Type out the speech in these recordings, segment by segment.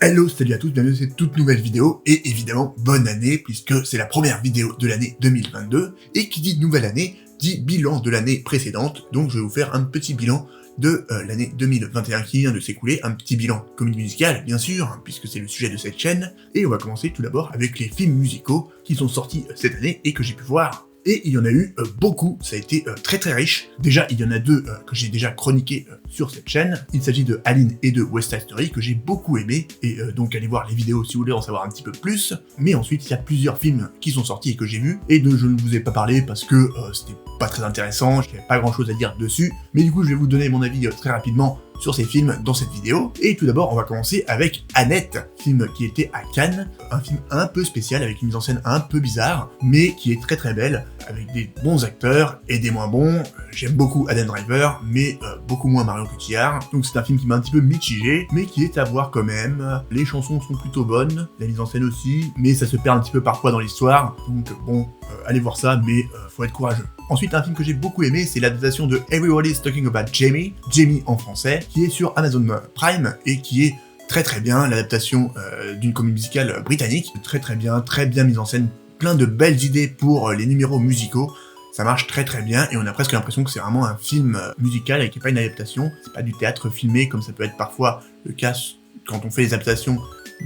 Hello, salut à tous, bienvenue dans cette toute nouvelle vidéo, et évidemment, bonne année, puisque c'est la première vidéo de l'année 2022, et qui dit nouvelle année, dit bilan de l'année précédente, donc je vais vous faire un petit bilan de l'année 2021 qui vient de s'écouler, un petit bilan comédie musicale, bien sûr, hein, puisque c'est le sujet de cette chaîne, et on va commencer tout d'abord avec les films musicaux qui sont sortis cette année et que j'ai pu voir. Et il y en a eu beaucoup, ça a été très riche. Déjà, il y en a deux que j'ai déjà chroniqués sur cette chaîne. Il s'agit de Aline et de West Side Story, que j'ai beaucoup aimé, et donc allez voir les vidéos si vous voulez en savoir un petit peu plus. Mais ensuite, il y a plusieurs films qui sont sortis et que j'ai vus, et dont je ne vous ai pas parlé parce que c'était pas très intéressant, j'avais pas grand chose à dire dessus. Mais du coup, je vais vous donner mon avis très rapidement sur ces films dans cette vidéo. Et tout d'abord, on va commencer avec Annette, film qui était à Cannes, un film un peu spécial avec une mise en scène un peu bizarre, mais qui est très belle, avec des bons acteurs et des moins bons. J'aime beaucoup Adam Driver, mais beaucoup moins Marion Cotillard. Donc c'est un film qui m'a un petit peu mitigé, mais qui est à voir quand même. Les chansons sont plutôt bonnes, la mise en scène aussi, mais ça se perd un petit peu parfois dans l'histoire. Donc bon, allez voir ça, mais faut être courageux. Ensuite, un film que j'ai beaucoup aimé, c'est l'adaptation de Everybody's Talking About Jamie, Jamie en français, qui est sur Amazon Prime et qui est très bien, l'adaptation d'une comédie musicale britannique, très bien mise en scène, plein de belles idées pour les numéros musicaux, ça marche très bien et on a presque l'impression que c'est vraiment un film musical et qui n'est pas une adaptation, c'est pas du théâtre filmé comme ça peut être parfois le cas quand on fait les adaptations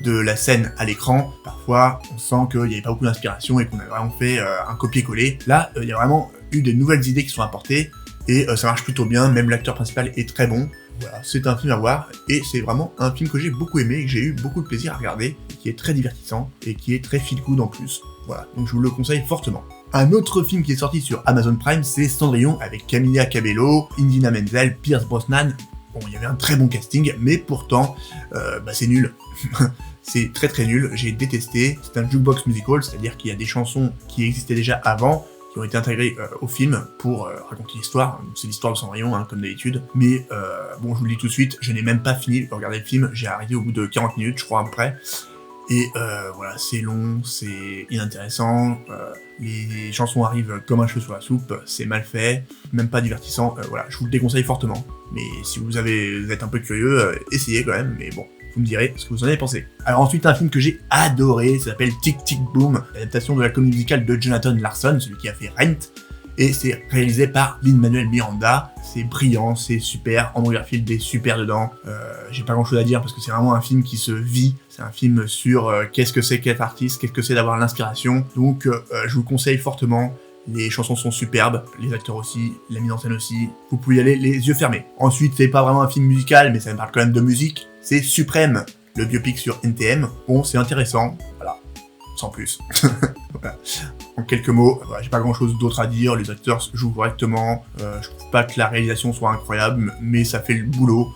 de la scène à l'écran. Parfois on sent qu'il n'y avait pas beaucoup d'inspiration et qu'on a vraiment fait un copier-coller. Là il y a vraiment eu de nouvelles idées qui sont apportées et ça marche plutôt bien, même l'acteur principal est très bon. Voilà, c'est un film à voir, et c'est vraiment un film que j'ai beaucoup aimé, et que j'ai eu beaucoup de plaisir à regarder, qui est très divertissant, et qui est très feel-good en plus. Voilà, donc je vous le conseille fortement. Un autre film qui est sorti sur Amazon Prime, c'est Cendrillon, avec Camila Cabello, Idina Menzel, Pierce Brosnan. Bon, il y avait un très bon casting, mais pourtant, c'est nul. C'est très nul, j'ai détesté. C'est un jukebox musical, c'est-à-dire qu'il y a des chansons qui existaient déjà avant, qui ont été intégrés au film pour raconter l'histoire. C'est l'histoire de Cendrillon, hein, comme d'habitude. Mais bon, je vous le dis tout de suite, je n'ai même pas fini de regarder le film. J'ai arrêté au bout de 40 minutes, je crois, à peu près. Et voilà, c'est long, c'est inintéressant. Les chansons arrivent comme un cheveu sur la soupe, c'est mal fait, même pas divertissant. Voilà, je vous le déconseille fortement. Mais si vous êtes un peu curieux, essayez quand même. Mais bon, vous me direz ce que vous en avez pensé. Alors ensuite, un film que j'ai adoré, ça s'appelle Tic Tic Boom, l'adaptation de la comédie musicale de Jonathan Larson, celui qui a fait Rent, et c'est réalisé par Lin-Manuel Miranda. C'est brillant, c'est super, Andrew Garfield est super dedans. J'ai pas grand chose à dire parce que c'est vraiment un film qui se vit, c'est un film sur qu'est-ce que c'est qu'être artiste, qu'est-ce que c'est d'avoir l'inspiration, donc je vous le conseille fortement. Les chansons sont superbes, les acteurs aussi, la mise en scène aussi, vous pouvez y aller les yeux fermés. Ensuite, c'est pas vraiment un film musical, mais ça me parle quand même de musique, c'est Suprême, le biopic sur NTM. Bon, c'est intéressant, voilà, sans plus. Voilà. En quelques mots, voilà, j'ai pas grand chose d'autre à dire, les acteurs jouent correctement, je trouve pas que la réalisation soit incroyable, mais ça fait le boulot.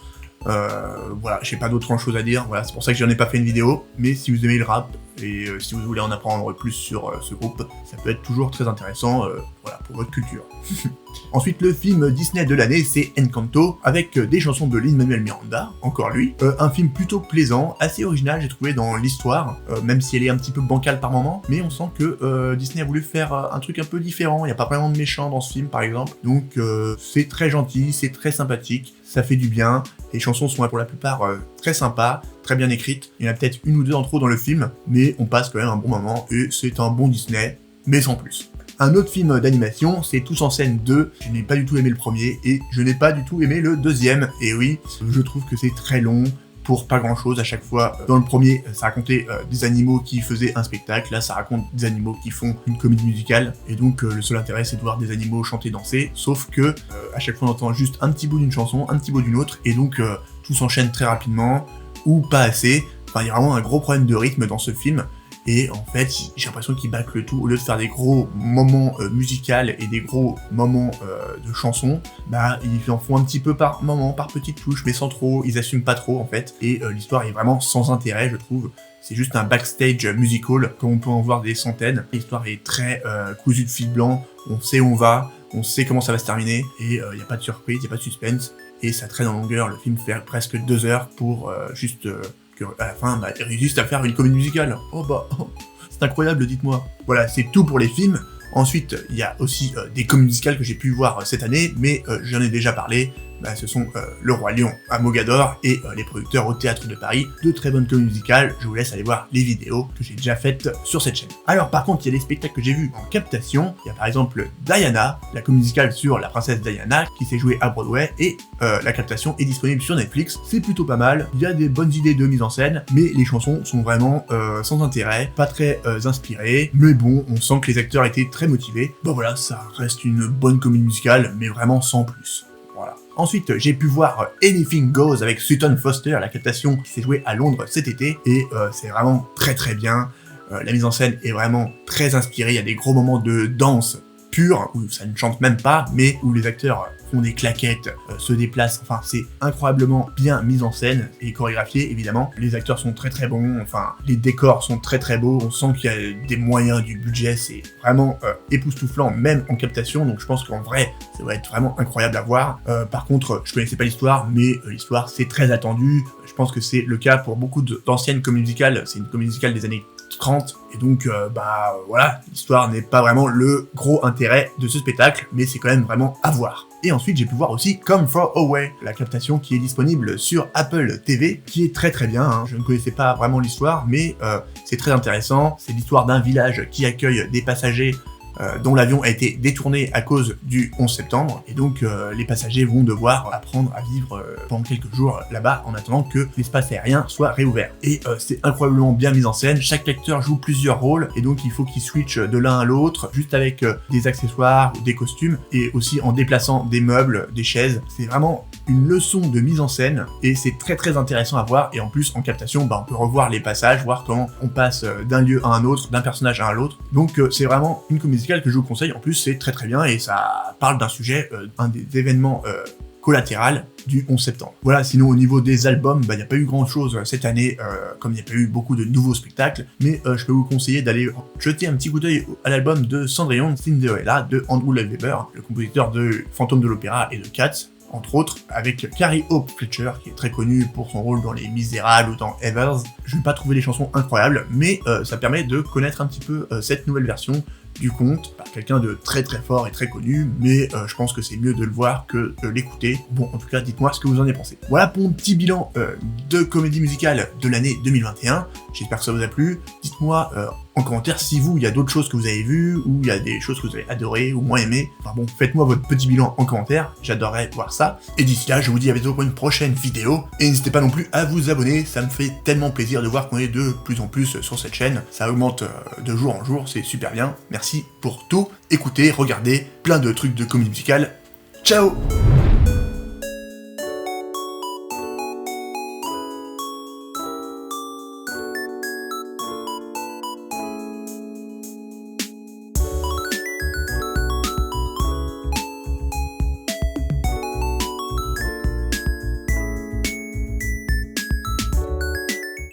Voilà, j'ai pas d'autre chose à dire, voilà, c'est pour ça que j'en ai pas fait une vidéo, mais si vous aimez le rap, et si vous voulez en apprendre plus sur ce groupe, ça peut être toujours très intéressant, voilà, pour votre culture. Ensuite, le film Disney de l'année, c'est Encanto, avec des chansons de Lin-Manuel Miranda, encore lui. Un film plutôt plaisant, assez original, j'ai trouvé, dans l'histoire, même si elle est un petit peu bancale par moment, mais on sent que Disney a voulu faire un truc un peu différent, il n'y a pas vraiment de méchants dans ce film, par exemple, donc c'est très gentil, c'est très sympathique, ça fait du bien, les chansons sont pour la plupart très sympas, très bien écrites, il y en a peut-être une ou deux en trop dans le film, mais on passe quand même un bon moment, et c'est un bon Disney, mais sans plus. Un autre film d'animation, c'est Tous en scène 2, je n'ai pas du tout aimé le premier, et je n'ai pas du tout aimé le deuxième, et oui, je trouve que c'est très long, pour pas grand chose à chaque fois. Dans le premier, ça racontait des animaux qui faisaient un spectacle, là ça raconte des animaux qui font une comédie musicale, et donc le seul intérêt c'est de voir des animaux chanter, danser, sauf que à chaque fois on entend juste un petit bout d'une chanson, un petit bout d'une autre, et donc tout s'enchaîne très rapidement, ou pas assez. Enfin, il y a vraiment un gros problème de rythme dans ce film, et en fait, j'ai l'impression qu'ils bâclent le tout. Au lieu de faire des gros moments musicaux et des gros moments de chansons, bah ils en font un petit peu par moment, par petites touches, mais sans trop, ils assument pas trop en fait, et l'histoire est vraiment sans intérêt, je trouve. C'est juste un backstage musical, comme on peut en voir des centaines. L'histoire est très cousue de fil blanc, on sait où on va, on sait comment ça va se terminer, et il n'y a pas de surprise, il n'y a pas de suspense, et ça traîne en longueur. Le film fait presque 2 heures pour juste à la fin, ils réussissent à faire une comédie musicale. Oh bah, c'est incroyable, dites-moi. Voilà, c'est tout pour les films. Ensuite, il y a aussi des comédies musicales que j'ai pu voir cette année, mais j'en ai déjà parlé. ce sont Le Roi Lion à Mogador et les producteurs au Théâtre de Paris, de très bonnes comédies musicales. Je vous laisse aller voir les vidéos que j'ai déjà faites sur cette chaîne. Alors par contre, il y a des spectacles que j'ai vus en captation. Il y a par exemple Diana, la comédie musicale sur la princesse Diana qui s'est jouée à Broadway, et la captation est disponible sur Netflix. C'est plutôt pas mal, il y a des bonnes idées de mise en scène, mais les chansons sont vraiment sans intérêt, pas très inspirées, mais bon, on sent que les acteurs étaient très motivés. Bon voilà, ça reste une bonne comédie musicale, mais vraiment sans plus. Voilà. Ensuite, j'ai pu voir Anything Goes avec Sutton Foster, la captation qui s'est jouée à Londres cet été, et c'est vraiment très bien. La mise en scène est vraiment très inspirée, il y a des gros moments de danse pure, où ça ne chante même pas, mais où les acteurs font des claquettes, se déplacent, enfin c'est incroyablement bien mis en scène et chorégraphié évidemment. Les acteurs sont très bons, enfin les décors sont très beaux, on sent qu'il y a des moyens, du budget, c'est vraiment époustouflant même en captation, donc je pense qu'en vrai ça va être vraiment incroyable à voir. Par contre, je connaissais pas l'histoire, mais l'histoire c'est très attendu, je pense que c'est le cas pour beaucoup d'anciennes comédies musicales, c'est une comédie musicale des années 30, et donc voilà, l'histoire n'est pas vraiment le gros intérêt de ce spectacle, mais c'est quand même vraiment à voir. Et ensuite j'ai pu voir aussi Come Far Away, la captation qui est disponible sur Apple TV, qui est très bien, hein. Je ne connaissais pas vraiment l'histoire, mais c'est très intéressant, c'est l'histoire d'un village qui accueille des passagers dont l'avion a été détourné à cause du 11 septembre, et donc les passagers vont devoir apprendre à vivre pendant quelques jours là-bas en attendant que l'espace aérien soit réouvert. Et c'est incroyablement bien mis en scène, chaque acteur joue plusieurs rôles, et donc il faut qu'ils switchent de l'un à l'autre, juste avec des accessoires ou des costumes, et aussi en déplaçant des meubles, des chaises. C'est vraiment une leçon de mise en scène, et c'est très intéressant à voir, et en plus en captation, on peut revoir les passages, voir comment on passe d'un lieu à un autre, d'un personnage à un autre, donc c'est vraiment une comédie musicale que je vous conseille. En plus c'est très bien, et ça parle d'un sujet, un des événements collatéral du 11 septembre. Voilà, sinon au niveau des albums, il n'y a pas eu grand chose cette année, comme il n'y a pas eu beaucoup de nouveaux spectacles, mais je peux vous conseiller d'aller jeter un petit coup d'œil à l'album de Cendrillon Cinderella de Andrew Lloyd Webber, le compositeur de Fantôme de l'Opéra et de Cats, entre autres, avec Carrie Hope Fletcher, qui est très connue pour son rôle dans Les Misérables ou dans Evers. Je vais pas trouver les chansons incroyables, mais ça permet de connaître un petit peu cette nouvelle version du conte par quelqu'un de très fort et très connu, mais je pense que c'est mieux de le voir que de l'écouter. Bon, en tout cas, dites-moi ce que vous en avez pensé. Voilà pour mon petit bilan de comédie musicale de l'année 2021. J'espère que ça vous a plu. Dites-moi en commentaire si il y a d'autres choses que vous avez vues, ou il y a des choses que vous avez adorées ou moins aimées. Enfin bon, faites-moi votre petit bilan en commentaire, j'adorerais voir ça. Et d'ici là, je vous dis à bientôt pour une prochaine vidéo, et n'hésitez pas non plus à vous abonner, ça me fait tellement plaisir de voir qu'on est de plus en plus sur cette chaîne, ça augmente de jour en jour, c'est super bien. Merci pour tout, écoutez, regardez, plein de trucs de comédie musicale. Ciao!